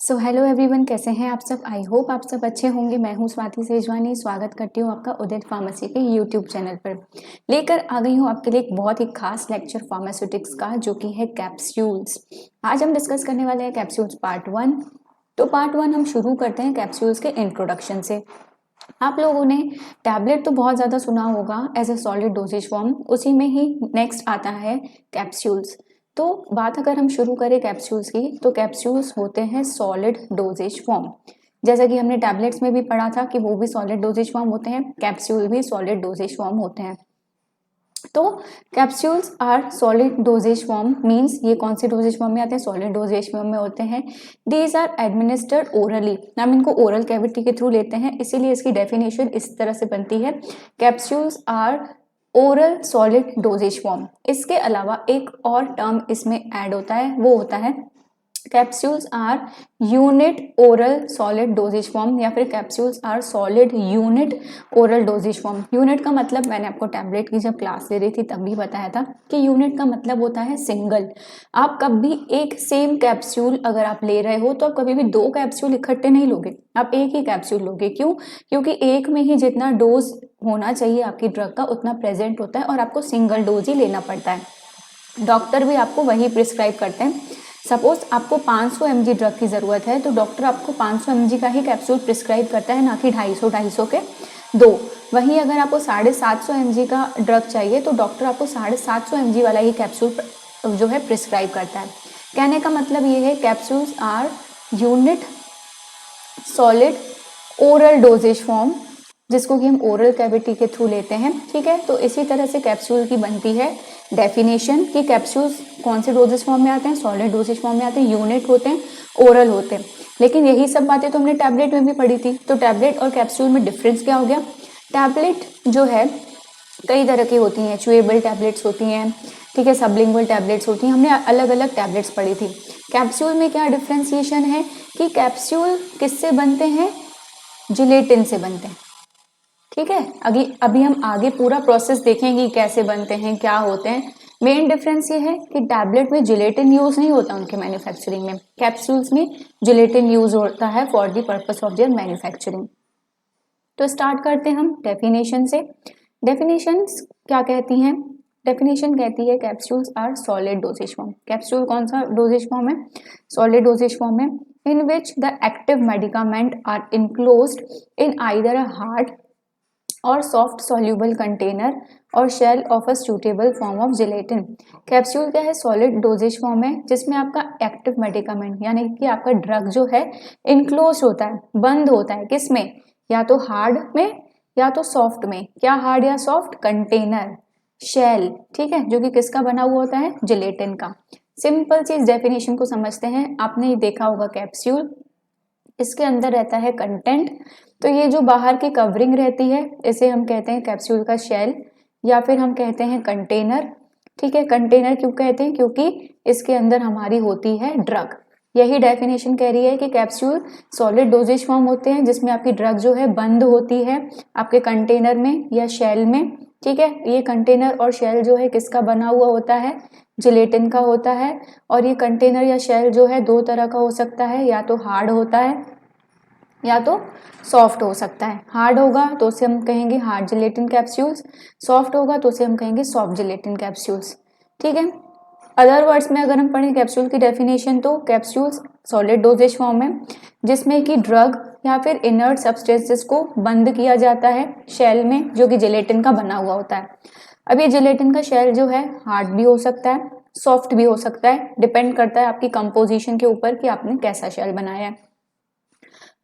So hello everyone, कैसे हैं आप सब। आई होप आप सब अच्छे होंगे। मैं हूं स्वाति सेजवानी, स्वागत करती हूं आपका उदित फार्मेसी के यूट्यूब चैनल पर। लेकर आ गई हूं आपके लिए एक बहुत ही खास लेक्चर फार्मास्यूटिक्स का, जो कि है कैप्सूल्स। आज हम डिस्कस करने वाले हैं कैप्सूल्स पार्ट 1। तो पार्ट 1 हम शुरू करते हैं कैप्सूल्स के इंट्रोडक्शन से। आप लोगों ने टैबलेट तो बहुत ज़्यादा सुना होगा as a solid dosage form, उसी में ही नेक्स्ट आता है कैप्सूल्स। तो बात अगर हम शुरू करें कैप्सूल्स की, तो कैप्सूल्स होते हैं सॉलिड डोजेज फॉर्म। जैसा कि हमने टैबलेट्स में भी पढ़ा था कि वो भी सॉलिड डोजेज फॉर्म होते हैं, कैप्सूल भी सॉलिड डोजेज फॉर्म होते हैं। तो capsules are solid dosage form means ये कौन से डोजेज फॉर्म में आते हैं, सॉलिड डोजेज फॉर्म में होते हैं। दीज आर एडमिनिस्टर्ड ओरली, हम इनको ओरल कैविटी के थ्रू लेते हैं, इसीलिए इसकी डेफिनेशन इस तरह से बनती है, capsules are oral solid dosage form. इसके अलावा एक और टर्म इसमें ऐड होता है, वो होता है capsules are unit oral solid dosage form, या फिर capsules are solid unit oral dosage form. Unit का मतलब मैंने आपको टैबलेट की जब क्लास ले रही थी तब भी बताया था कि यूनिट का मतलब होता है सिंगल। आप कभी एक सेम कैप्सूल अगर आप ले रहे हो तो आप कभी भी दो कैप्सूल इकट्ठे नहीं लोगे, आप एक ही कैप्सूल लोगे। क्यों? क्योंकि एक में ही जितना डोज होना चाहिए आपकी ड्रग का उतना प्रेजेंट होता है और आपको सिंगल डोज ही लेना पड़ता है। डॉक्टर भी आपको वही प्रिस्क्राइब करते हैं। सपोज आपको 500 mg ड्रग की ज़रूरत है तो डॉक्टर आपको 500 mg का ही कैप्सूल प्रिस्क्राइब करता है, ना कि 250 के दो। वहीं अगर आपको 750 mg का ड्रग चाहिए तो डॉक्टर आपको 750 mg वाला ही कैप्सूल जो है प्रिस्क्राइब करता है। कहने का मतलब ये है capsules are unit solid oral dosage form, जिसको कि हम ओरल कैविटी के थ्रू लेते हैं। ठीक है, तो इसी तरह से कैप्सूल की बनती है डेफिनेशन कि कैप्सूल्स कौन से डोजेज फॉर्म में आते हैं, सॉलिड डोजेज फॉर्म में आते हैं, यूनिट होते हैं, ओरल होते हैं। लेकिन यही सब बातें तो हमने टैबलेट में भी पढ़ी थी। तो टैबलेट और कैप्सूल में डिफरेंस क्या हो गया? टैबलेट जो है कई तरह की होती हैं, च्यूएबल टैबलेट्स होती हैं, ठीक है, सबलिंगुअल टैबलेट्स होती हैं, हमने अलग अलग टैबलेट्स पढ़ी थी। कैप्सूल में क्या डिफ्रेंसिएशन है कि कैप्सूल किससे बनते हैं? जिलेटिन से बनते हैं। ठीक है, अभी हम आगे पूरा प्रोसेस देखेंगे कैसे बनते हैं, क्या होते हैं। मेन डिफरेंस ये है कि टैबलेट में जिलेटिन यूज नहीं होता उनके मैन्युफैक्चरिंग में, कैप्सूल्स में जिलेटिन यूज होता है for the purpose of their manufacturing. तो स्टार्ट करते हैं हम डेफिनेशन से। डेफिनेशंस क्या कहती हैं? डेफिनेशन कहती है capsules are solid dosage form. Capsule कौन सा डोजेज फॉर्म है? सॉलिड डोजेज फॉर्म है, in which the active medicament are enclosed in either a hard or soft soluble container or shell of a suitable form of gelatin. Capsule क्या है? Solid dosage form है, जिसमें आपका active medicament यानी कि आपका drug जो है इनक्लोज होता है, बंद होता है। किसमें? या तो हार्ड में या तो सॉफ्ट में। क्या हार्ड या सॉफ्ट? कंटेनर, शेल, ठीक है, जो कि किसका बना हुआ होता है? जिलेटिन का। सिंपल सी इस डेफिनेशन को समझते हैं। आपने देखा होगा कैप्सूल, इसके अंदर रहता है कंटेंट, तो ये जो बाहर की कवरिंग रहती है इसे हम कहते हैं कैप्सूल का शेल, या फिर हम कहते हैं कंटेनर। ठीक है, कंटेनर क्यों कहते हैं? क्योंकि इसके अंदर हमारी होती है ड्रग। यही डेफिनेशन कह रही है कि कैप्सूल सॉलिड डोजेज फॉर्म होते हैं, जिसमें आपकी ड्रग जो है बंद होती है आपके कंटेनर में या शेल में। ठीक है, ये कंटेनर और शेल जो है किसका बना हुआ होता है? जिलेटिन का होता है। और ये कंटेनर या शेल जो है दो तरह का हो सकता है, या तो हार्ड होता है या तो सॉफ्ट हो सकता है। हार्ड होगा तो उसे हम कहेंगे हार्ड जिलेटिन कैप्सूल्स, सॉफ्ट होगा तो उसे हम कहेंगे सॉफ्ट जिलेटिन कैप्सूल्स। ठीक है, अदर वर्ड्स में अगर हम पढ़ें कैप्सूल की डेफिनेशन, तो कैप्सूल्स सॉलिड डोजेज फॉर्म है, जिसमें कि ड्रग या फिर इनर्ट सब्सटेंसेस को बंद किया जाता है शेल में, जो कि जिलेटिन का बना हुआ होता है। अब ये जिलेटिन का शेल जो है हार्ड भी हो सकता है, सॉफ्ट भी हो सकता है, डिपेंड करता है आपकी कंपोजिशन के ऊपर कि आपने कैसा शेल बनाया है।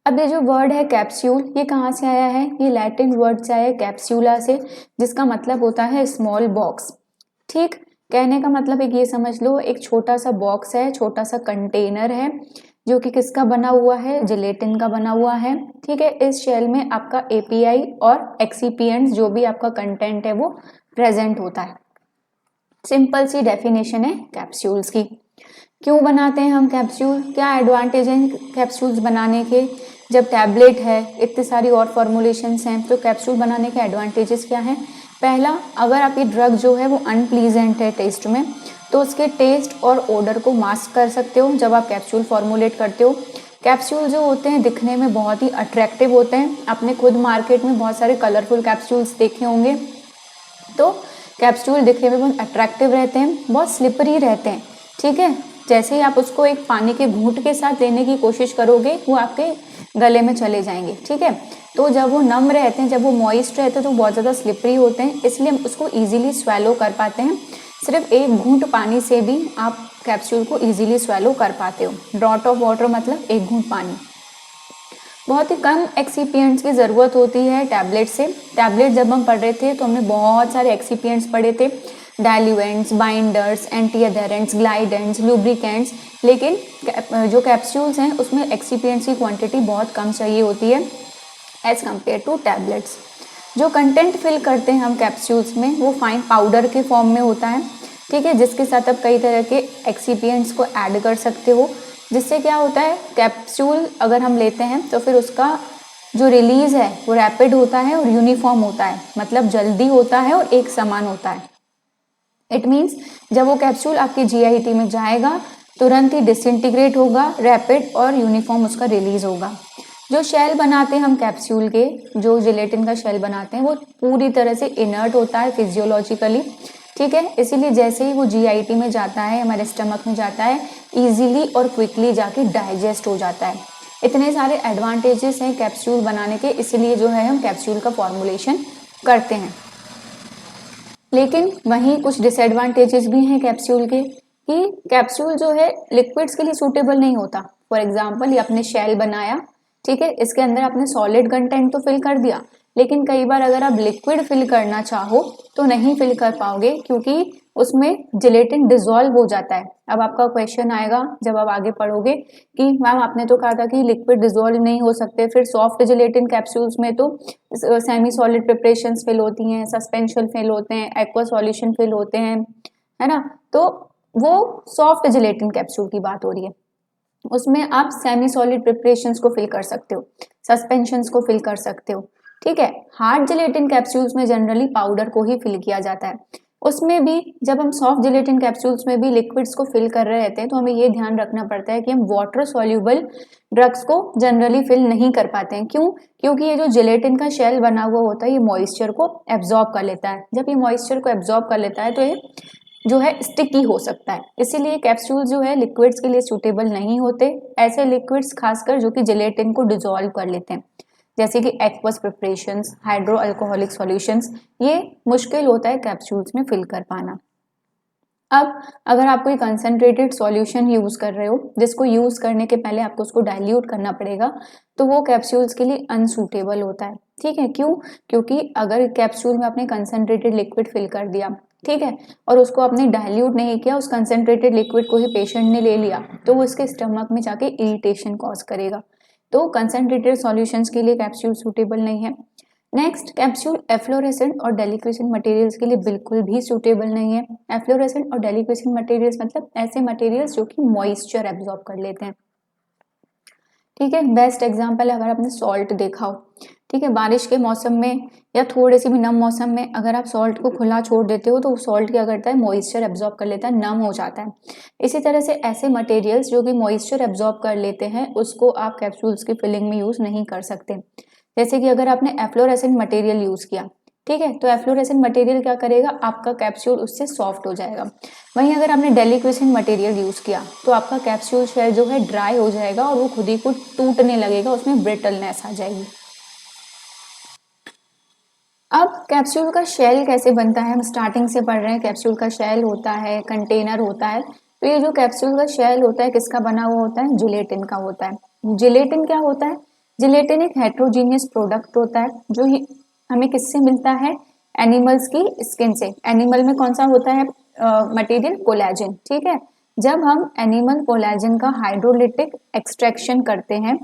अब ये जो वर्ड है कैप्सूल, ये कहाँ से आया है? ये लैटिन वर्ड से आया है कैप्सूला से, जिसका मतलब होता है स्मॉल बॉक्स। ठीक, कहने का मतलब एक ये समझ लो, एक छोटा सा बॉक्स है, छोटा सा कंटेनर है, जो कि किसका बना हुआ है? जिलेटिन का बना हुआ है। ठीक है, इस शेल में आपका एपीआई और एक्सीपिएंट्स जो भी आपका कंटेंट है वो प्रेजेंट होता है। सिंपल सी डेफिनेशन है कैप्सूल्स की। क्यों बनाते हैं हम कैप्सूल? क्या एडवांटेज हैं कैप्सूल्स बनाने के? जब टैबलेट है, इतनी सारी और फॉर्मुलेशंस हैं, तो कैप्सूल बनाने के एडवांटेजेस क्या हैं? पहला, अगर आपकी ड्रग जो है वो अनप्लीजेंट है टेस्ट में, तो उसके टेस्ट और ओडर को मास्क कर सकते हो जब आप कैप्सूल फॉर्मुलेट करते हो। कैप्सूल जो होते हैं दिखने में बहुत ही अट्रैक्टिव होते हैं। आपने खुद मार्केट में बहुत सारे कलरफुल कैप्सूल्स देखे होंगे। तो कैप्सूल दिखने में बहुत अट्रैक्टिव रहते हैं, बहुत स्लिपरी रहते हैं, ठीक है। जैसे ही आप उसको एक पानी के घूंट के साथ लेने की कोशिश करोगे वो आपके गले में चले जाएंगे, ठीक है। तो जब वो नम रहते हैं, जब वो मॉइस्ट रहते हैं तो बहुत ज़्यादा स्लिपरी होते हैं, इसलिए हम उसको ईजिली स्वेलो कर पाते हैं। सिर्फ एक घूंट पानी से भी आप कैप्सूल को ईजिली स्वेलो कर पाते हो। ड्रॉट ऑफ वाटर मतलब एक घूंट पानी। बहुत ही कम एक्सीपिएंट्स की ज़रूरत होती है टैबलेट से। टैबलेट जब हम पढ़ रहे थे तो हमने बहुत सारे एक्सीपिएंट्स पढ़े थे, डाइल्यूएंट्स, बाइंडर्स, एंटी अधेरेंट्स, ग्लाइडेंट्स, लुब्रिकेंट्स। लेकिन जो कैप्सूल्स हैं उसमें एक्सीपिएंट्स की क्वांटिटी बहुत कम चाहिए होती है एज कम्पेयर टू टैबलेट्स। जो कंटेंट फिल करते हैं हम कैप्सूल्स में वो फाइन पाउडर के फॉर्म में होता है, ठीक है, जिसके साथ आप कई तरह के एक्सीपिएंट्स को ऐड कर सकते हो। जिससे क्या होता है, कैप्सूल अगर हम लेते हैं तो फिर उसका जो रिलीज है वो रैपिड होता है और यूनिफॉर्म होता है, मतलब जल्दी होता है और एक समान होता है। इट मीन्स जब वो कैप्सूल आपकी जीआईटी में जाएगा तुरंत ही डिसइंटीग्रेट होगा, रैपिड और यूनिफॉर्म उसका रिलीज होगा। जो शेल बनाते हैं हम कैप्सूल के, जो जिलेटिन का शेल बनाते हैं वो पूरी तरह से इनर्ट होता है फिजियोलॉजिकली, ठीक है। इसीलिए जैसे ही वो जीआईटी में जाता है, हमारे स्टमक में जाता है, इजीली और क्विकली जाके डाइजेस्ट हो जाता है। इतने सारे एडवांटेजेस हैं कैप्सूल बनाने के, इसलिए जो है हम कैप्सूल का फॉर्मुलेशन करते हैं। लेकिन वहीं कुछ डिसएडवांटेजेस भी हैं कैप्सूल के, कि कैप्सूल जो है लिक्विड्स के लिए सूटेबल नहीं होता। फॉर एग्जांपल, ये आपने शेल बनाया, ठीक है, इसके अंदर आपने सॉलिड कंटेंट तो फिल कर दिया, लेकिन कई बार अगर आप लिक्विड फिल करना चाहो तो नहीं फिल कर पाओगे क्योंकि उसमें जिलेटिन डिसॉल्व हो जाता है। अब आपका क्वेश्चन आएगा जब आप आगे पढ़ोगे कि मैम आपने तो कहा था कि लिक्विड डिसॉल्व नहीं हो सकते, फिर सॉफ्ट जिलेटिन कैप्सूल्स में तो सेमी सॉलिड प्रिपरेशंस फिल होती हैं, सस्पेंशन फिल होते हैं, एक्वा सॉल्यूशन फिल होते हैं, है ना। तो वो सॉफ्ट जिलेटिन कैप्सूल की बात हो रही है, उसमें आप सेमी सॉलिड प्रिपरेशंस को फिल कर सकते हो, सस्पेंशंस को फिल कर सकते हो, ठीक है। हार्ड जिलेटिन कैप्सूल्स में जनरली पाउडर को ही फिल किया जाता है। उसमें भी जब हम सॉफ्ट जिलेटिन कैप्सूल्स में भी लिक्विड्स को फिल कर रहे होते हैं तो हमें ये ध्यान रखना पड़ता है कि हम वाटर सॉल्यूबल ड्रग्स को जनरली फिल नहीं कर पाते हैं। क्यों? क्योंकि ये जो जिलेटिन का शेल बना हुआ होता है ये मॉइस्चर को एब्जॉर्ब कर लेता है। जब ये मॉइस्चर को एब्जॉर्ब कर लेता है तो ये जो है स्टिकी हो सकता है, इसीलिए कैप्सूल जो है लिक्विड्स के लिए सूटेबल नहीं होते। ऐसे लिक्विड्स खासकर जो कि जिलेटिन को डिसॉल्व कर लेते हैं, जैसे कि aqueous preparations, hydro alcoholic solutions, ये मुश्किल होता है कैप्सूल्स में फिल कर पाना। अब अगर आप कोई कंसंट्रेटेड सॉल्यूशन यूज कर रहे हो जिसको यूज करने के पहले आपको उसको डाइल्यूट करना पड़ेगा, तो वो कैप्सूल्स के लिए अनसूटेबल होता है, ठीक है। क्यों? क्योंकि अगर कैप्सूल में आपने कंसंट्रेटेड लिक्विड फिल कर दिया, ठीक है, और उसको आपने डाइल्यूट नहीं किया, उस कंसंट्रेटेड लिक्विड को ही पेशेंट ने ले लिया, तो वो उसके स्टमक में जाके इरिटेशन कॉज करेगा। तो कंसंट्रेटेड सॉल्यूशंस के लिए कैप्सूल सूटेबल नहीं है। नेक्स्ट, कैप्सूल एफ्लोरेसेंट और डेलिक्वेसेंट मटेरियल्स के लिए बिल्कुल भी सूटेबल नहीं है। एफ्लोरेसेंट और डेलिक्वेसेंट मटेरियल्स मतलब ऐसे मटेरियल्स जो कि मॉइस्चर एब्जॉर्ब कर लेते हैं, ठीक है। बेस्ट एग्जांपल अगर आपने सॉल्ट देखा हो, ठीक है, बारिश के मौसम में या थोड़े से भी नम मौसम में अगर आप सॉल्ट को खुला छोड़ देते हो तो सॉल्ट क्या करता है, मॉइस्चर एब्जॉर्ब कर लेता है, नम हो जाता है। इसी तरह से ऐसे मटेरियल्स जो कि मॉइस्चर एब्जॉर्ब कर लेते हैं उसको आप कैप्सूल्स की फिलिंग में यूज नहीं कर सकते। जैसे कि अगर आपने एफ्लोरेसेंट मटेरियल यूज किया, ठीक है, तो एफ्लोरेसेंट मटेरियल क्या करेगा, आपका कैप्सूल उससे सॉफ्ट हो जाएगा। वहीं अगर आपने डेलिक्वेसेंट मटेरियल यूज किया तो आपका कैप्सूल शेल जो है ड्राई हो जाएगा और वो खुद ही को टूटने लगेगा, उसमें ब्रिटलनेस आ जाएगी। अब कैप्सूल का शेल कैसे बनता है, हम स्टार्टिंग से पढ़ रहे हैं। कैप्सूल का शेल होता है, कंटेनर होता है। तो ये जो कैप्सूल का शेल होता है किसका बना हुआ होता है, जिलेटिन का होता है। जिलेटिन क्या होता है, जिलेटिन एक हेट्रोजीनियस प्रोडक्ट होता है जो हमें किससे मिलता है, एनिमल्स की स्किन से। एनिमल में कौन सा होता है मटेरियल, कोलेजन, ठीक है। जब हम एनिमल कोलेजन का हाइड्रोलिटिक एक्सट्रैक्शन करते हैं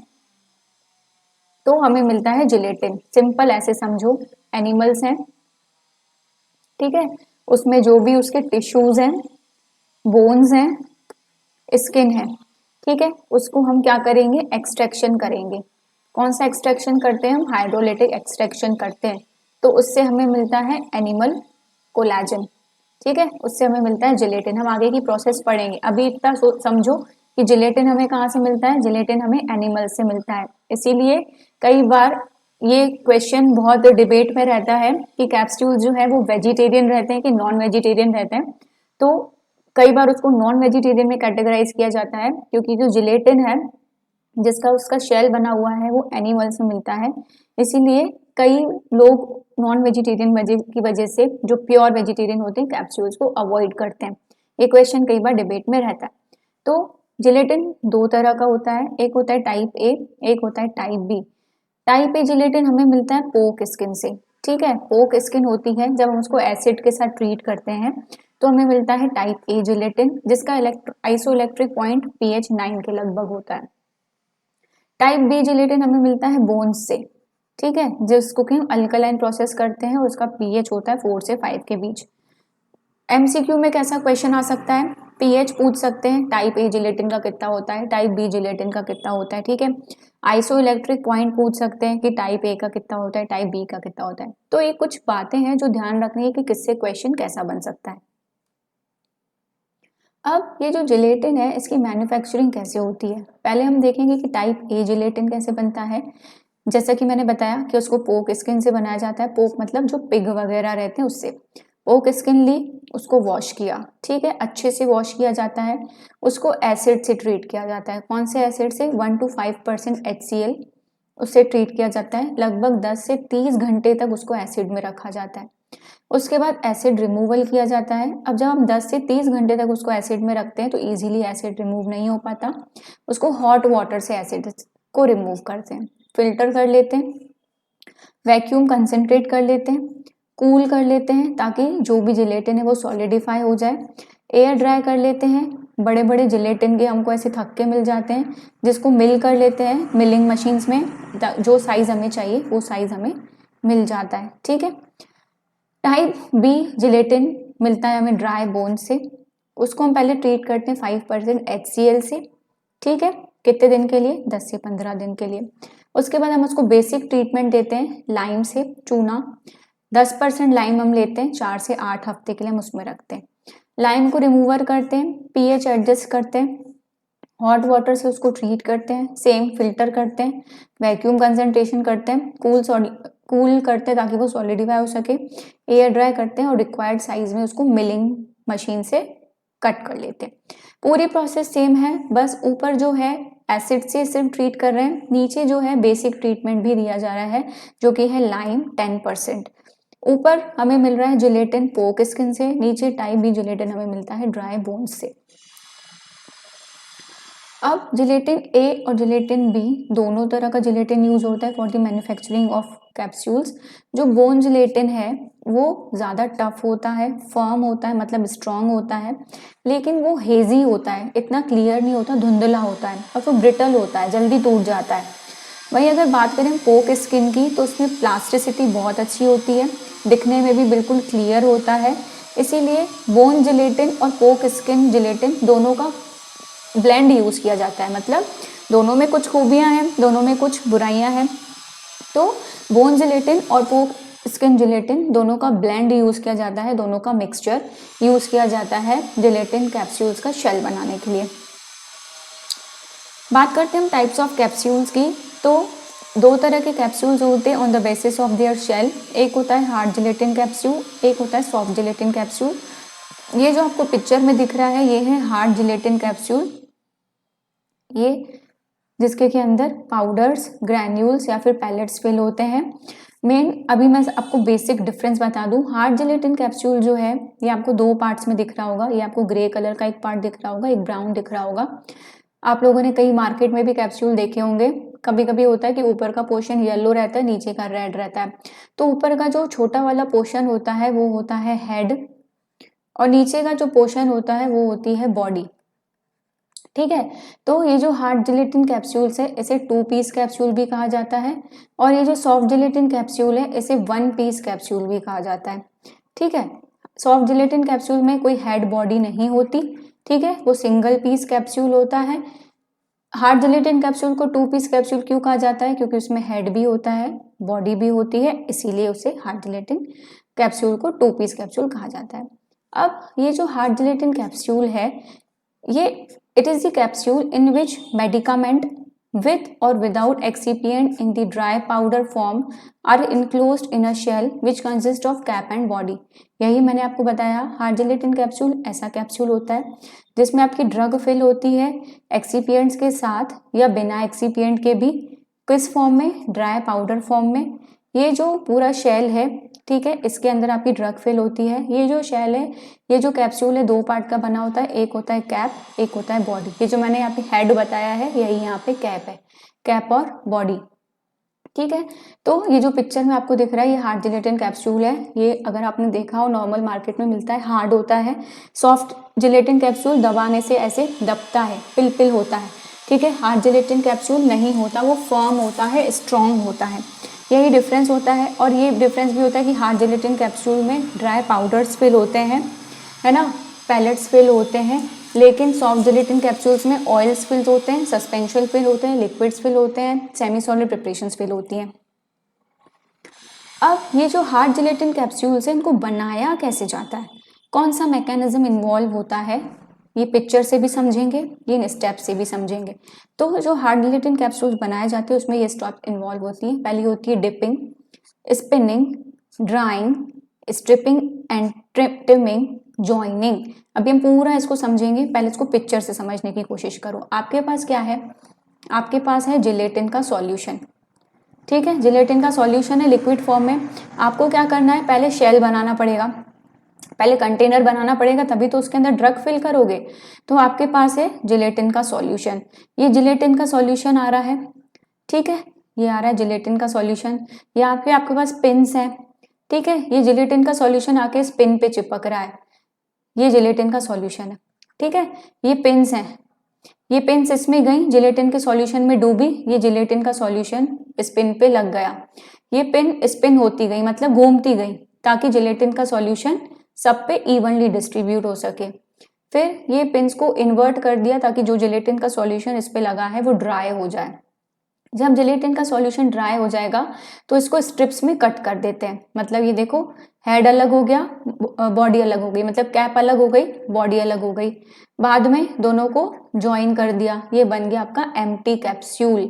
तो हमें मिलता है जिलेटिन। सिंपल ऐसे समझो, एनिमल्स हैं, ठीक है, उसमें जो भी उसके टिश्यूज हैं, बोन्स हैं, स्किन है, ठीक है, उसको हम क्या करेंगे, एक्सट्रैक्शन करेंगे। कौन सा एक्सट्रैक्शन करते हैं हम, हाइड्रोलिटिक एक्सट्रैक्शन करते हैं। तो उससे हमें मिलता है एनिमल कोलेजन, ठीक है, उससे हमें मिलता है जिलेटिन। हम आगे की प्रोसेस पढ़ेंगे, अभी इतना समझो कि जिलेटिन हमें कहाँ से मिलता है, जिलेटिन हमें एनिमल से मिलता है। इसीलिए कई बार ये क्वेश्चन बहुत डिबेट में रहता है कि कैप्सूल जो है वो वेजिटेरियन रहते हैं कि नॉन वेजिटेरियन रहते हैं। तो कई बार उसको नॉन वेजिटेरियन में कैटेगराइज किया जाता है, क्योंकि जो जिलेटिन है जिसका उसका शेल बना हुआ है वो एनिमल से मिलता है। इसीलिए कई लोग नॉन वेजिटेरियन की वजह से जो प्योर वेजिटेरियन होते हैं कैप्सूल्स को अवॉइड करते हैं। ये क्वेश्चन कई बार डिबेट में रहता है। तो जिलेटिन दो तरह का होता है, एक होता है टाइप ए, एक होता है type B. Type A gelatin हमें मिलता है पोक स्किन से। ठीक है, पोक स्किन होती है जब हम उसको एसिड के साथ ट्रीट करते हैं तो हमें मिलता है टाइप ए जिलेटिन, जिसका आइसोइलेक्ट्रिक पॉइंट pH 9 के लगभग होता है। टाइप बी जिलेटिन हमें मिलता है बोन्स से। ठीक है, जिसको कि हम अल्कलाइन प्रोसेस करते हैं और उसका pH होता है 4 से 5 के बीच। एमसीक्यू में कैसा क्वेश्चन आ सकता है, pH पूछ सकते हैं, टाइप ए जिलेटिन का कितना होता है, टाइप बी जिलेटिन का कितना होता है। ठीक है, आइसोइलेक्ट्रिक पॉइंट पूछ सकते हैं कि टाइप ए का कितना होता है, टाइप बी का कितना होता है। तो ये कुछ बातें हैं जो ध्यान रखनी है कि किससे क्वेश्चन कैसा बन सकता है। अब ये जो जिलेटिन है इसकी मैन्युफैक्चरिंग कैसे होती है, पहले हम देखेंगे कि टाइप ए जिलेटिन कैसे बनता है। जैसा कि मैंने बताया कि उसको पोक स्किन से बनाया जाता है। पोक मतलब जो पिग वगैरह रहते हैं उससे। पोक स्किन ली, उसको वॉश किया, ठीक है, अच्छे से वॉश किया जाता है। उसको एसिड से ट्रीट किया जाता है। कौन से एसिड से, 1 to 5% HCl उससे ट्रीट किया जाता है। लगभग 10 से 30 घंटे तक उसको एसिड में रखा जाता है। उसके बाद एसिड रिमूवल किया जाता है। अब जब हम 10 से 30 घंटे तक उसको एसिड में रखते हैं तो इजीली एसिड रिमूव नहीं हो पाता। उसको हॉट वाटर से एसिड को रिमूव करते हैं, फिल्टर कर लेते हैं, वैक्यूम कंसंट्रेट कर लेते हैं, कूल कर लेते हैं ताकि जो भी जिलेटिन है वो सॉलिडिफाई हो जाए। एयर ड्राई कर लेते हैं। बड़े बड़े जिलेटिन के हमको ऐसे थक्के मिल जाते हैं जिसको मिल कर लेते हैं मिलिंग मशीन्स में। जो साइज हमें चाहिए वो साइज हमें मिल जाता है। ठीक है, टाइप बी जिलेटिन मिलता है हमें ड्राई बोन से। उसको हम पहले ट्रीट करते हैं 5% HCl से। ठीक है, कितने दिन के लिए, 10 से 15 दिन के लिए। उसके बाद हम उसको बेसिक ट्रीटमेंट देते हैं लाइम से, चूना। 10% लाइम हम लेते हैं, 4 से 8 हफ्ते के लिए हम उसमें रखते हैं। लाइम को रिमूवर करते हैं, pH एडजस्ट करते हैं, हॉट वाटर से उसको ट्रीट करते हैं, सेम फिल्टर करते हैं, वैक्यूम कंसंट्रेशन करते हैं, कूल करते हैं ताकि वो सॉलिडिफाई हो सके, एयर ड्राई करते हैं और रिक्वायर्ड साइज में उसको मिलिंग मशीन से कट कर लेते हैं। पूरी प्रोसेस सेम है, बस ऊपर जो है एसिड से सिर्फ ट्रीट कर रहे हैं, नीचे जो है बेसिक ट्रीटमेंट भी दिया जा रहा है जो कि है लाइम 10%। ऊपर हमें मिल रहा है जिलेटिन पोक स्किन से, नीचे टाइप बी जिलेटिन हमें मिलता है ड्राई बोन्स से। अब जिलेटिन ए और जिलेटिन बी दोनों तरह का जिलेटिन यूज होता है for the manufacturing of capsules. जो बोन जिलेटिन है वो ज़्यादा टफ होता है, फर्म होता है, मतलब स्ट्रॉन्ग होता है, लेकिन वो हेजी होता है, इतना क्लियर नहीं होता, धुंधला होता है और वो ब्रिटल होता है, जल्दी टूट जाता है। वहीं अगर बात करें पोक स्किन की तो उसमें प्लास्टिसिटी बहुत अच्छी होती है, दिखने में भी बिल्कुल क्लियर होता है। इसीलिए बोन जिलेटिन और पोक स्किन जिलेटिन दोनों का ब्लेंड यूज़ किया जाता है, मतलब दोनों में कुछ खूबियां हैं, दोनों में कुछ बुराइयां हैं। तो बोन जिलेटिन और पोक स्किन जिलेटिन दोनों का ब्लेंड यूज़ किया जाता है, दोनों का मिक्सचर यूज़ किया जाता है जिलेटिन कैप्सूल्स का शेल बनाने के लिए। बात करते हैं हम टाइप्स ऑफ कैप्सूल्स की। तो दो तरह के कैप्सूल्स होते हैं on the basis of their shell. एक होता है हार्ड जिलेटिन कैप्सूल, एक होता है सॉफ्ट जिलेटिन कैप्सूल। ये जो आपको पिक्चर में दिख रहा है ये है हार्ड जिलेटिन कैप्सूल, ये जिसके के अंदर पाउडर्स, ग्रैन्यूल्स या फिर पैलेट्स फिल होते हैं। मेन अभी मैं आपको बेसिक डिफरेंस बता दूं, हार्ड जिलेटिन कैप्सूल जो है ये आपको दो पार्ट्स में दिख रहा होगा। ये आपको ग्रे कलर का एक पार्ट दिख रहा होगा, एक ब्राउन दिख रहा होगा। आप लोगों ने कई मार्केट में भी कैप्सूल देखे होंगे। कभी कभी होता है कि ऊपर का पोर्शन येलो रहता है, नीचे का रेड रहता है। तो ऊपर का जो छोटा वाला पोर्शन होता है वो होता है हेड और नीचे का जो पोर्शन होता है वो होती है बॉडी। ठीक है, तो ये जो हार्ड जिलेटिन कैप्सूल्स है इसे 2 पीस कैप्सूल भी कहा जाता है और ये जो सॉफ्ट जिलेटिन कैप्सूल है इसे 1 पीस कैप्सूल भी कहा जाता है। ठीक है, सॉफ्ट जिलेटिन कैप्सूल में कोई हेड बॉडी नहीं होती। ठीक है, वो सिंगल पीस कैप्सूल होता है। हार्ड जिलेटिन कैप्सूल को 2 पीस कैप्सूल क्यों कहा जाता है, क्योंकि उसमें हेड भी होता है, बॉडी भी होती है, इसीलिए उसे हार्ड जिलेटिन कैप्सूल को 2 पीस कैप्सूल कहा जाता है। अब ये जो हार्ड जिलेटिन कैप्सूल है ये It is the capsule in which medicament with or without excipient in the dry powder form are enclosed in a shell which consists of cap and body। यही मैंने आपको बताया, हार्ड जिलेटिन कैप्सूल ऐसा capsule होता है जिसमें आपकी drug fill होती है एक्सीपिएंट्स के साथ या बिना एक्सीपिएंट के भी। किस फॉर्म में? ड्राई पाउडर फॉर्म में। ये जो पूरा शेल है, ठीक है, इसके अंदर आपकी ड्रग फिल होती है। ये जो शेल है, ये जो कैप्सूल है, दो पार्ट का बना होता है, एक होता है कैप, एक होता है बॉडी। ये जो मैंने यहाँ पे हेड बताया है यही यहाँ पे कैप है, कैप और बॉडी, ठीक है। तो ये जो पिक्चर में आपको दिख रहा है ये हार्ड जिलेटिन कैप्सूल है। ये अगर आपने देखा हो नॉर्मल मार्केट में मिलता है, हार्ड होता है। सॉफ्ट जिलेटिन कैप्सूल दबाने से ऐसे दबता है, पिल पिल होता है, ठीक है। हार्ड जिलेटिन कैप्सूल नहीं होता, वो फर्म होता है, स्ट्रॉन्ग होता है। यही डिफरेंस होता है। और ये डिफरेंस भी होता है कि हार्ड जिलेटिन कैप्सूल में ड्राई पाउडर्स फिल होते हैं, है ना, पैलेट्स फिल होते हैं, लेकिन सॉफ्ट जिलेटिन कैप्सूल्स में ऑयल्स फिल होते हैं, सस्पेंशन फिल होते हैं, लिक्विड्स फिल होते हैं, सेमी सॉलिड प्रिपरेशंस फिल होती हैं। अब ये जो हार्ड जिलेटिन कैप्सूल्स हैं इनको बनाया कैसे जाता है, कौन सा मैकेनिज्म इन्वॉल्व होता है, ये पिक्चर से भी समझेंगे, इन स्टेप से भी समझेंगे। तो जो हार्ड जिलेटिन कैप्सूल्स बनाए जाते हैं उसमें ये स्टेप इन्वॉल्व होती है। पहली होती है dipping, spinning, drying, stripping and trimming, joining. अभी हम पूरा इसको समझेंगे, पहले इसको पिक्चर से समझने की कोशिश करो। आपके पास क्या है? आपके पास है जिलेटिन का सॉल्यूशन, ठीक है। जिलेटिन का सॉल्यूशन है लिक्विड फॉर्म में। आपको क्या करना है? पहले शेल बनाना पड़ेगा, पहले कंटेनर बनाना पड़ेगा, तभी तो उसके अंदर ड्रग फिल करोगे। तो आपके पास है जिलेटिन का सॉल्यूशन। ये जिलेटिन का सॉल्यूशन आ रहा है, ठीक है, ये आ रहा है जिलेटिन का सॉल्यूशन। यहाँ पे आपके पास पिन्स हैं, ठीक है। ये जिलेटिन का सॉल्यूशन आके इस पिन पे चिपक रहा है, ये जिलेटिन का सॉल्यूशन है, ठीक है। ये पिन्स हैं, ये पिन्स इसमें गई, जिलेटिन के सॉल्यूशन में डूबी, ये जिलेटिन का सॉल्यूशन इस पिन पे लग गया। ये पिन स्पिन होती गई, मतलब घूमती गई, ताकि जिलेटिन का सॉल्यूशन सब पे इवनली डिस्ट्रीब्यूट हो सके। फिर ये पिन्स को इन्वर्ट कर दिया ताकि जो जिलेटिन का सॉल्यूशन इस पे लगा है वो ड्राई हो जाए। जब जिलेटिन का सॉल्यूशन ड्राई हो जाएगा तो इसको स्ट्रिप्स में कट कर देते हैं। मतलब ये देखो, हेड अलग हो गया, बॉडी अलग हो गई, मतलब कैप अलग हो गई, बॉडी अलग हो गई। बाद में दोनों को ज्वाइन कर दिया, ये बन गया आपका एम्प्टी कैप्सूल।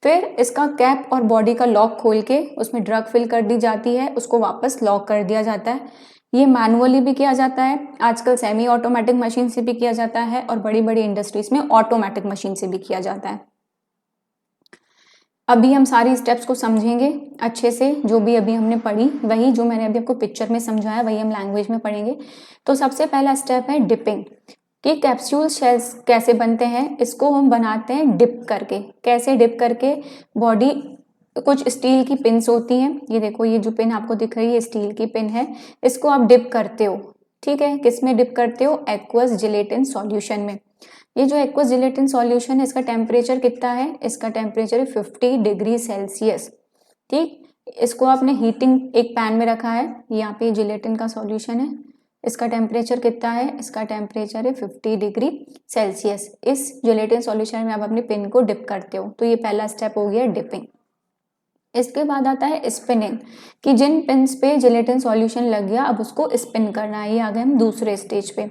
फिर इसका कैप और बॉडी का लॉक खोल के उसमें ड्रग फिल कर दी जाती है, उसको वापस लॉक कर दिया जाता है। ये मैनुअली भी किया जाता है, आजकल सेमी ऑटोमेटिक मशीन से भी किया जाता है, और बड़ी बड़ी इंडस्ट्रीज में ऑटोमेटिक मशीन से भी किया जाता है। अभी हम सारी स्टेप्स को समझेंगे अच्छे से, जो भी अभी हमने पढ़ी वही जो मैंने अभी आपको पिक्चर में समझाया वही हम लैंग्वेज में पढ़ेंगे। तो सबसे पहला स्टेप है डिपिंग, कि कैप्सूल शेल्स कैसे बनते हैं। इसको हम बनाते हैं डिप करके। कैसे डिप करके? बॉडी कुछ स्टील की पिन्स होती हैं, ये देखो, ये जो पिन आपको दिख रही है स्टील की पिन है, इसको आप डिप करते हो, ठीक है। किस में डिप करते हो? एक्वस जिलेटिन सॉल्यूशन में। ये जो एक्वस जिलेटिन सॉल्यूशन है इसका टेम्परेचर कितना है? इसका टेम्परेचर है 50 डिग्री सेल्सियस, ठीक। इसको आपने हीटिंग एक पैन में रखा है, यहाँ पे जिलेटिन का सॉल्यूशन है, इसका टेम्परेचर कितना है? इसका टेम्परेचर है 50 डिग्री सेल्सियस। इस जिलेटिन सॉल्यूशन में आप अपनी पिन को डिप करते हो। तो ये पहला स्टेप हो गया डिपिंग। इसके बाद आता है स्पिनिंग, कि जिन पिन्स पे जिलेटिन सॉल्यूशन लग गया अब उसको स्पिन करना है। ये आ गए हम दूसरे स्टेज पे।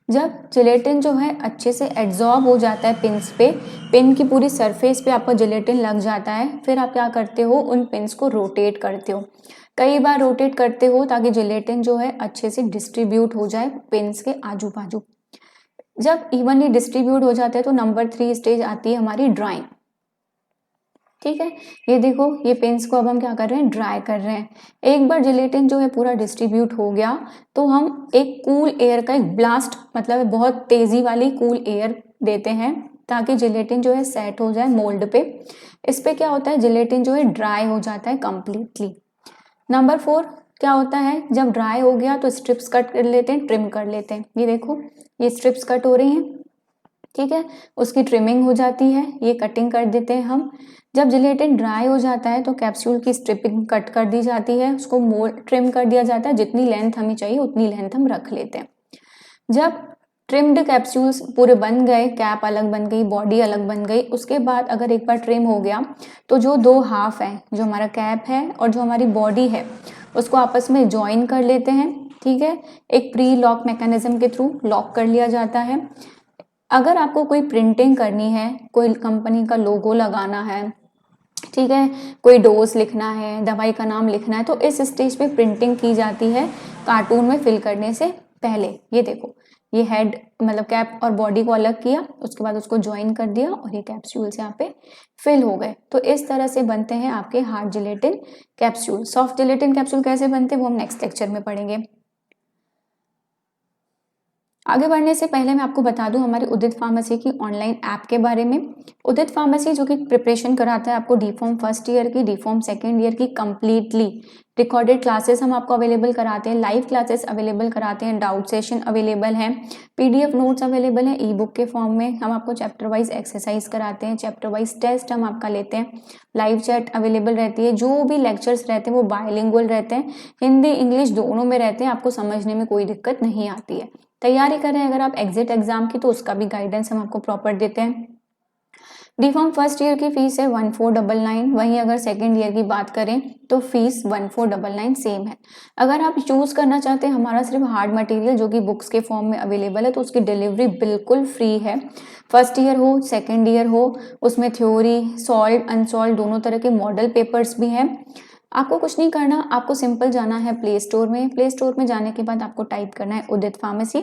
जब जिलेटिन जो है अच्छे से एड्जॉर्ब हो जाता है पिन्स पे, पिन की पूरी सरफेस पे आपका जिलेटिन लग जाता है, फिर आप क्या करते हो? उन पिन्स को रोटेट करते हो, कई बार रोटेट करते हो ताकि जिलेटिन जो है अच्छे से डिस्ट्रीब्यूट हो जाए पिन्स के आजू बाजू। जब इवनली डिस्ट्रीब्यूट हो जाता है तो नंबर 3 स्टेज आती है हमारी ड्राइंग, ठीक है। ये देखो, ये पेन्स को अब हम क्या कर रहे हैं? ड्राई कर रहे हैं। एक बार जिलेटिन जो है पूरा डिस्ट्रीब्यूट हो गया तो हम एक कूल एयर का एक ब्लास्ट, मतलब बहुत तेजी वाली कूल एयर देते हैं ताकि जिलेटिन जो है सेट हो जाए मोल्ड पे। इस पे क्या होता है? जिलेटिन जो है ड्राई हो जाता है कंप्लीटली। नंबर 4 क्या होता है? जब ड्राई हो गया तो स्ट्रिप्स कट कर लेते हैं, ट्रिम कर लेते हैं। ये देखो, ये स्ट्रिप्स कट हो रही हैं, ठीक है, उसकी ट्रिमिंग हो जाती है, ये कटिंग कर देते हैं हम। जब जिलेटिन ड्राई हो जाता है तो कैप्सूल की स्ट्रिपिंग कट कर दी जाती है, उसको मोल्ड ट्रिम कर दिया जाता है, जितनी लेंथ हमें चाहिए उतनी लेंथ हम रख लेते हैं। जब ट्रिम्ड कैप्सूल्स पूरे बन गए, कैप अलग बन गई, बॉडी अलग बन गई, उसके बाद अगर एक बार ट्रिम हो गया तो जो दो हाफ है, जो हमारा कैप है और जो हमारी बॉडी है, उसको आपस में ज्वाइन कर लेते हैं, ठीक है। एक प्री लॉक मैकेनिज्म के थ्रू लॉक कर लिया जाता है। अगर आपको कोई प्रिंटिंग करनी है, कोई कंपनी का लोगो लगाना है, ठीक है, कोई डोज लिखना है, दवाई का नाम लिखना है, तो इस स्टेज पे प्रिंटिंग की जाती है कार्टून में फिल करने से पहले। ये देखो, ये हेड मतलब कैप और बॉडी को अलग किया, उसके बाद उसको ज्वाइन कर दिया और ये कैप्सूल्स यहाँ पे फिल हो गए। तो इस तरह से बनते हैं आपके hard gelatin capsule. Soft gelatin capsule कैसे बनते हैं वो हम नेक्स्ट लेक्चर में पढ़ेंगे। आगे बढ़ने से पहले मैं आपको बता दूं हमारी उदित फार्मेसी की ऑनलाइन ऐप के बारे में। उदित फार्मेसी जो कि प्रिपरेशन कराता है आपको डी.फार्म फर्स्ट ईयर की, डी.फार्म सेकेंड ईयर की कंप्लीटली रिकॉर्डेड क्लासेस हम आपको अवेलेबल कराते हैं, लाइव क्लासेस अवेलेबल कराते हैं, डाउट सेशन अवेलेबल हैं, पीडीएफ नोट्स अवेलेबल हैं ई बुक के फॉर्म में। हम आपको चैप्टर वाइज एक्सरसाइज कराते हैं, चैप्टर वाइज टेस्ट हम आपका लेते हैं, लाइव चैट अवेलेबल रहती है, जो भी लेक्चर्स रहते हैं वो बायलिंगुअल रहते हैं, हिंदी इंग्लिश दोनों में रहते हैं, आपको समझने में कोई दिक्कत नहीं आती है। तैयारी कर रहे हैं अगर आप एग्जिट एग्जाम की तो उसका भी गाइडेंस हम आपको प्रॉपर देते हैं। डी.फार्म फर्स्ट ईयर की फीस है 1499, वहीं अगर सेकेंड ईयर की बात करें तो फीस 1499 सेम है। अगर आप चूज करना चाहते हैं हमारा सिर्फ हार्ड मटेरियल जो कि बुक्स के फॉर्म में अवेलेबल है तो उसकी डिलीवरी बिल्कुल फ्री है। फर्स्ट ईयर हो सेकेंड ईयर हो, उसमें थ्योरी सॉल्व अनसॉल्व दोनों तरह के मॉडल पेपर्स भी हैं। आपको कुछ नहीं करना, आपको सिंपल जाना है प्ले स्टोर में, प्ले स्टोर में जाने के बाद आपको टाइप करना है उदित फार्मेसी।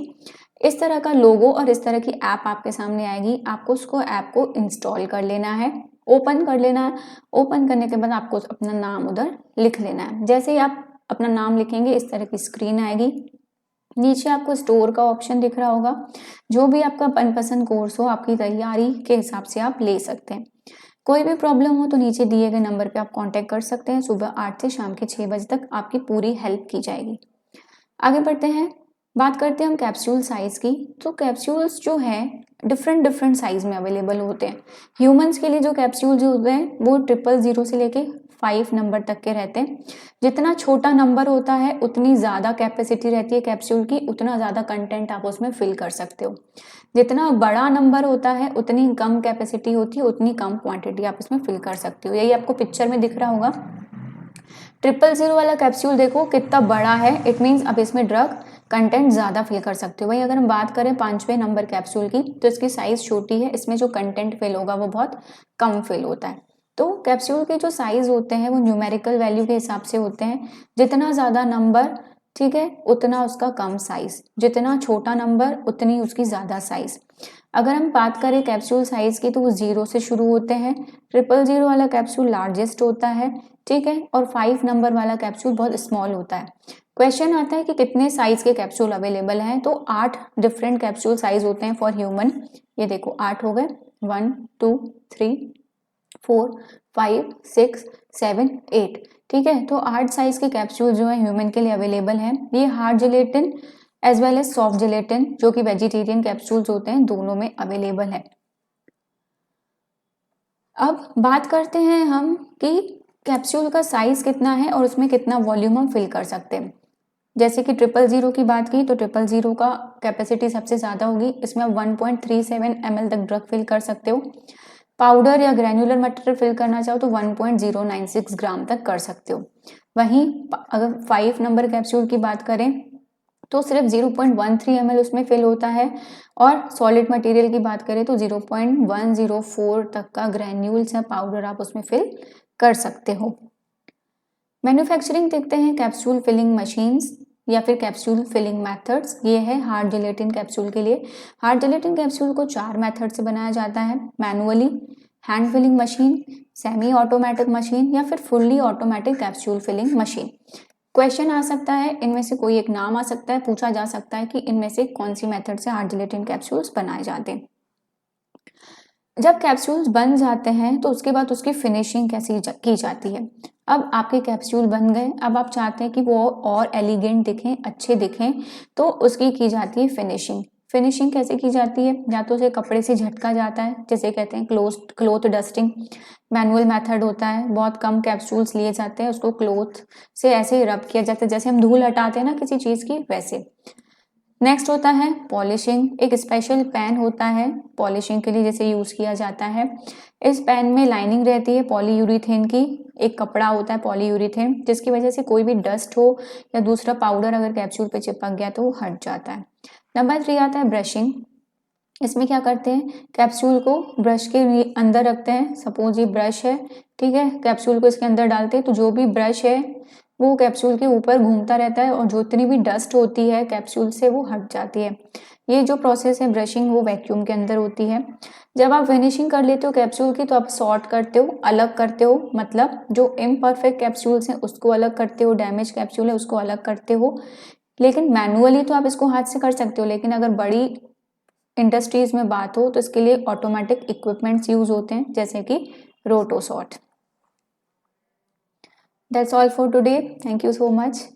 इस तरह का लोगो और इस तरह की ऐप आपके सामने आएगी, आपको उसको ऐप को इंस्टॉल कर लेना है, ओपन कर लेना है। ओपन करने के बाद आपको अपना नाम उधर लिख लेना है। जैसे ही आप अपना नाम लिखेंगे इस तरह की स्क्रीन आएगी, नीचे आपको स्टोर का ऑप्शन दिख रहा होगा, जो भी आपका मनपसंद कोर्स हो आपकी तैयारी के हिसाब से आप ले सकते हैं। कोई भी प्रॉब्लम हो तो नीचे दिए गए नंबर पे आप कांटेक्ट कर सकते हैं। सुबह 8 से शाम के 6 बजे तक आपकी पूरी हेल्प की जाएगी। आगे बढ़ते हैं, बात करते हैं हम कैप्सूल साइज की। तो कैप्सूल्स जो है डिफरेंट डिफरेंट साइज में अवेलेबल होते हैं। ह्यूमंस के लिए जो कैप्सूल जो होते हैं वो 000 से लेके 5 नंबर तक के रहते हैं। जितना छोटा नंबर होता है उतनी ज़्यादा कैपेसिटी रहती है कैप्सूल की, उतना ज़्यादा कंटेंट आप उसमें फिल कर सकते हो। जितना बड़ा नंबर होता है उतनी कम कैपेसिटी होती है, उतनी कम क्वांटिटी आप इसमें फिल कर सकते हो। यही आपको पिक्चर में दिख रहा होगा। 000 वाला कैप्सूल देखो कितना बड़ा है, इट मीन्स आप इसमें ड्रग कंटेंट ज़्यादा फिल कर सकते हो। वही अगर हम बात करें 5वें नंबर कैप्सूल की तो इसकी साइज़ छोटी है, इसमें जो कंटेंट फिल होगा वो बहुत कम फिल होता है। तो कैप्सूल के जो साइज़ होते हैं वो न्यूमेरिकल वैल्यू के हिसाब से होते हैं। जितना ज़्यादा नंबर, ठीक है, उतना उसका कम साइज़, जितना छोटा नंबर उतनी उसकी ज़्यादा साइज़। अगर हम बात करें कैप्सूल साइज़ की तो वो 0 से शुरू होते हैं। 000 वाला कैप्सूल लार्जेस्ट होता है, ठीक है, और 5 नंबर वाला कैप्सूल बहुत स्मॉल होता है। क्वेश्चन आता है कि कितने साइज के कैप्सूल अवेलेबल हैं, तो 8 डिफरेंट कैप्सूल साइज होते हैं फॉर ह्यूमन। ये देखो 8 हो गए, 1 2 3 4 5 6 7 8, ठीक है। तो 8 साइज के कैप्सूल जो है ह्यूमन के लिए अवेलेबल हैं। ये hard gelatin as well as soft gelatin जो कि वेजिटेरियन कैप्सूल्स होते हैं दोनों में अवेलेबल है। अब बात करते हैं हम कि कैप्सूल का साइज कितना है और उसमें कितना वॉल्यूम हम फिल कर सकते हैं। जैसे कि 000 की बात की तो 000 का कैपेसिटी सबसे ज़्यादा होगी, इसमें आप 1.37 ml तक ड्रग फिल कर सकते हो। पाउडर या ग्रैन्युलर मटेरियल फिल करना चाहो तो 1.096 ग्राम तक कर सकते हो। वहीं अगर 5 नंबर कैप्सूल की बात करें तो सिर्फ 0.13 ml उसमें फिल होता है, और सॉलिड मटेरियल की बात करें तो 0.104 तक का ग्रैन्यूल्स या पाउडर आप उसमें फिल कर सकते हो। मैन्युफैक्चरिंग देखते हैं, कैप्सूल फिलिंग मशीन्स या फिर कैप्सूल फिलिंग मेथड्स। ये है हार्ड जिलेटिन कैप्सूल के लिए। हार्ड जिलेटिन कैप्सूल को 4 मेथड से बनाया जाता है, manually, hand filling machine, semi automatic machine या फिर fully automatic capsule filling machine. Question आ सकता है, इनमें से कोई एक नाम आ सकता है, पूछा जा सकता है कि इनमें से कौन सी मेथड से हार्ड जिलेटिन कैप्सूल्स बनाए जाते हैं। जब कैप्सूल्स बन जाते हैं तो उसके बाद उसकी फिनिशिंग कैसी की जाती है। अब आपके कैप्सूल बन गए, अब आप चाहते हैं कि वो और एलिगेंट दिखें, अच्छे दिखें, तो उसकी की जाती है फिनिशिंग। फिनिशिंग कैसे की जाती है, या तो उसे कपड़े से झटका जाता है जिसे कहते हैं क्लोथ डस्टिंग, मैनुअल मेथड होता है, बहुत कम कैप्सूल्स लिए जाते हैं, उसको क्लोथ से ऐसे रब किया जाता है जैसे हम धूल हटाते हैं ना किसी चीज़ की, वैसे। नेक्स्ट होता है पॉलिशिंग। एक स्पेशल पेन होता है पॉलिशिंग के लिए जिसे यूज़ किया जाता है। इस पेन में लाइनिंग रहती है पॉलीयूरीथेन की, एक कपड़ा होता है पॉलीयूरीथेन जिसकी वजह से कोई भी डस्ट हो या दूसरा पाउडर अगर कैप्सूल पे चिपक गया तो वो हट जाता है। नंबर 3 आता है ब्रशिंग। इसमें क्या करते हैं, कैप्सूल को ब्रश के अंदर रखते हैं। सपोज ये ब्रश है, ठीक है, कैप्सूल को इसके अंदर डालते हैं तो जो भी ब्रश है वो कैप्सूल के ऊपर घूमता रहता है और जितनी भी डस्ट होती है कैप्सूल से वो हट जाती है। ये जो प्रोसेस है ब्रशिंग वो वैक्यूम के अंदर होती है। जब आप फिनिशिंग कर लेते हो कैप्सूल की तो आप सॉर्ट करते हो, अलग करते हो, मतलब जो इम्परफेक्ट कैप्सूल्स हैं उसको अलग करते हो, डैमेज कैप्सूल है उसको अलग करते हो। लेकिन मैनुअली तो आप इसको हाथ से कर सकते हो, लेकिन अगर बड़ी इंडस्ट्रीज में बात हो तो इसके लिए ऑटोमेटिक इक्विपमेंट्स यूज होते हैं जैसे कि Rotosort. That's all for today, thank you so much.